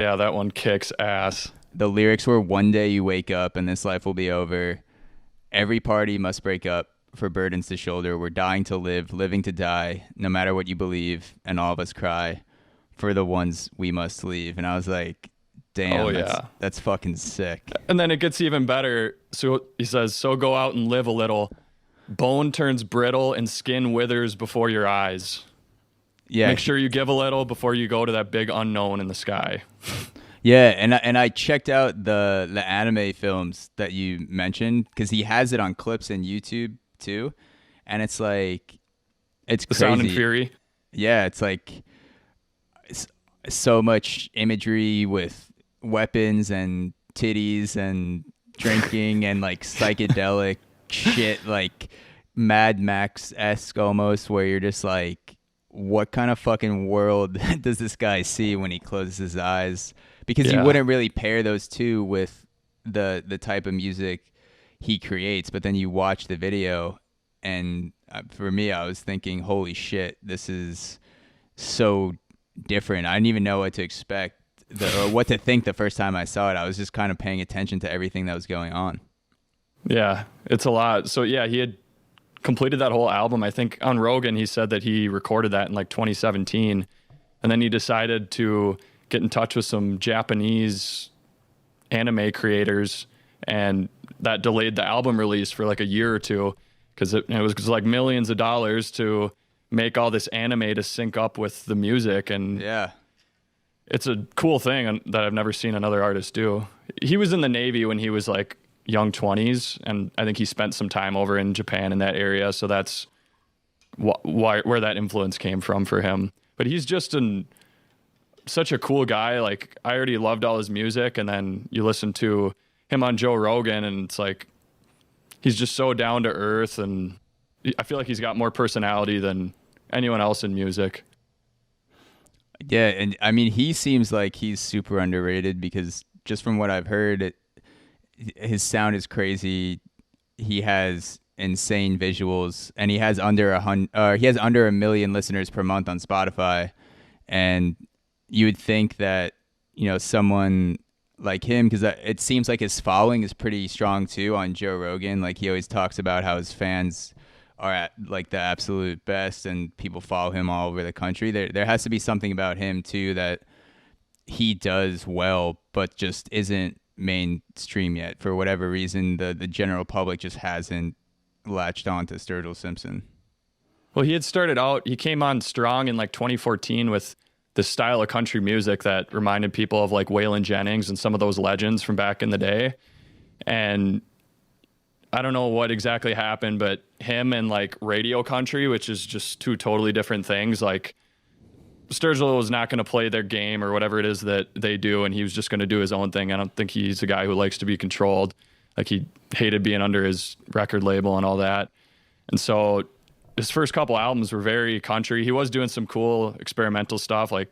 Yeah, that one kicks ass. The lyrics were, "One day you wake up and this life will be over. Every party must break up for burdens to shoulder. We're dying to live, living to die, no matter what you believe, and all of us cry for the ones we must leave." And I was like, damn, Oh yeah. that's fucking sick. And then it gets even better. So he says, "So go out and live a little. Bone turns brittle and skin withers before your eyes. Yeah. Make sure you give a little before you go to that big unknown in the sky." Yeah, and I checked out the anime films that you mentioned because he has it on clips in YouTube too, and it's like it's The crazy. Sound and Fury. Yeah, it's like so much imagery with weapons and titties and drinking and like psychedelic shit, like Mad Max-esque almost, where you're just like, what kind of fucking world does this guy see when he closes his eyes? Because you wouldn't really pair those two with the type of music he creates, but then you watch the video, and for me, I was thinking, holy shit, this is so different. I didn't even know what to expect or what to think the first time I saw it. I was just kind of paying attention to everything that was going on. Yeah, it's a lot. So yeah, he had completed that whole album. I think on Rogan, he said that he recorded that in like 2017. And then he decided to get in touch with some Japanese anime creators, and that delayed the album release for like a year or two because it was like millions of dollars to make all this anime to sync up with the music. And Yeah. it's a cool thing that I've never seen another artist do. He was in the Navy when he was like young 20s, and I think he spent some time over in Japan in that area, so that's where that influence came from for him. But he's just such a cool guy. Like, I already loved all his music, and then you listen to him on Joe Rogan, and it's like he's just so down to earth, and I feel like he's got more personality than anyone else in music. Yeah, and I mean, he seems like he's super underrated because just from what I've heard, his sound is crazy. He has insane visuals, and he has under a million listeners per month on Spotify. And you would think that, someone like him, because it seems like his following is pretty strong too on Joe Rogan. Like, he always talks about how his fans are at like the absolute best, and people follow him all over the country. There has to be something about him too that he does well, but just isn't mainstream yet for whatever reason. The general public just hasn't latched on to Sturgill Simpson. Well, he came on strong in like 2014 with this style of country music that reminded people of like Waylon Jennings and some of those legends from back in the day. And I don't know what exactly happened, but him and like radio country, which is just two totally different things, like Sturgill was not going to play their game or whatever it is that they do, and he was just going to do his own thing. I don't think he's a guy who likes to be controlled. Like, he hated being under his record label and all that. And so his first couple albums were very country. He was doing some cool experimental stuff. Like,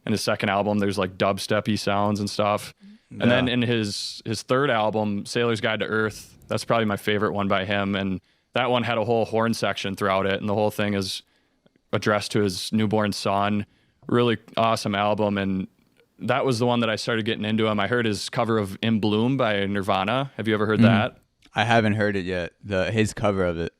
in his second album, there's like dubstep-y sounds and stuff. Yeah. And then in his third album, Sailor's Guide to Earth, that's probably my favorite one by him. And that one had a whole horn section throughout it, and the whole thing is addressed to his newborn son. Really awesome album, and that was the one that I started getting into him. I heard his cover of In Bloom by Nirvana. Have you ever heard that? I haven't heard it yet. His cover of it.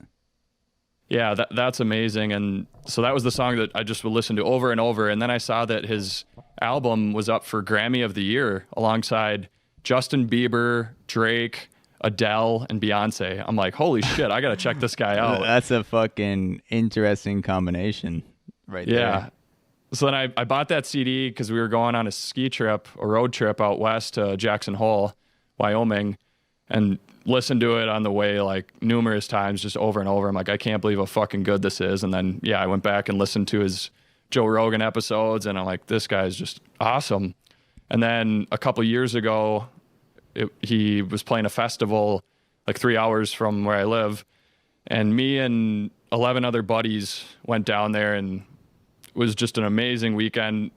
Yeah, that's amazing. And so that was the song that I just would listen to over and over. And then I saw that his album was up for Grammy of the Year alongside Justin Bieber, Drake, Adele, and Beyonce. I'm like, holy shit, I got to check this guy out. That's a fucking interesting combination right there. Yeah. So then I bought that CD because we were going on a road trip out west to Jackson Hole, Wyoming, and listened to it on the way like numerous times, just over and over. I'm like, I can't believe how fucking good this is. And then, I went back and listened to his Joe Rogan episodes, and I'm like, this guy's just awesome. And then a couple years ago, he was playing a festival like 3 hours from where I live, and me and 11 other buddies went down there, and it was just an amazing weekend.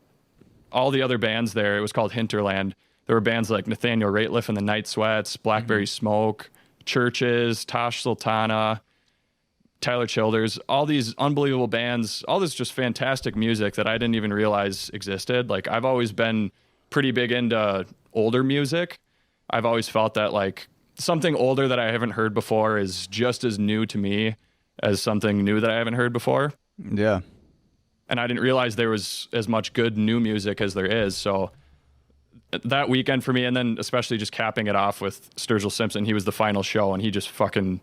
All the other bands there, it was called Hinterland. There were bands like Nathaniel Rateliff and the Night Sweats, Blackberry Smoke, Churches, Tosh Sultana, Tyler Childers, all these unbelievable bands, all this just fantastic music that I didn't even realize existed. Like, I've always been pretty big into older music. I've always felt that like something older that I haven't heard before is just as new to me as something new that I haven't heard before. Yeah. And I didn't realize there was as much good new music as there is. So that weekend for me, and then especially just capping it off with Sturgill Simpson, he was the final show, and he just fucking,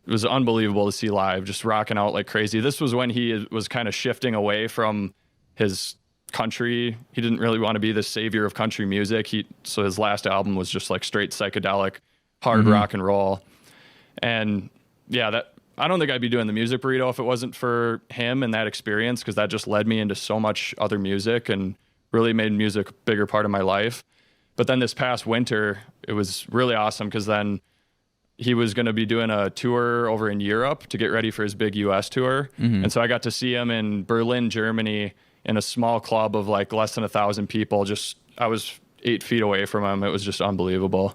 it was unbelievable to see live, just rocking out like crazy. This was when he was kind of shifting away from his country. He didn't really want to be the savior of country music. So his last album was just like straight psychedelic, hard rock and roll. And yeah, that, I don't think I'd be doing the Music Burrito if it wasn't for him and that experience, because that just led me into so much other music and really made music a bigger part of my life. But then this past winter, it was really awesome because then he was going to be doing a tour over in Europe to get ready for his big US tour. And so I got to see him in Berlin, Germany, in a small club of like less than 1,000 people. I was 8 feet away from him. It was just unbelievable.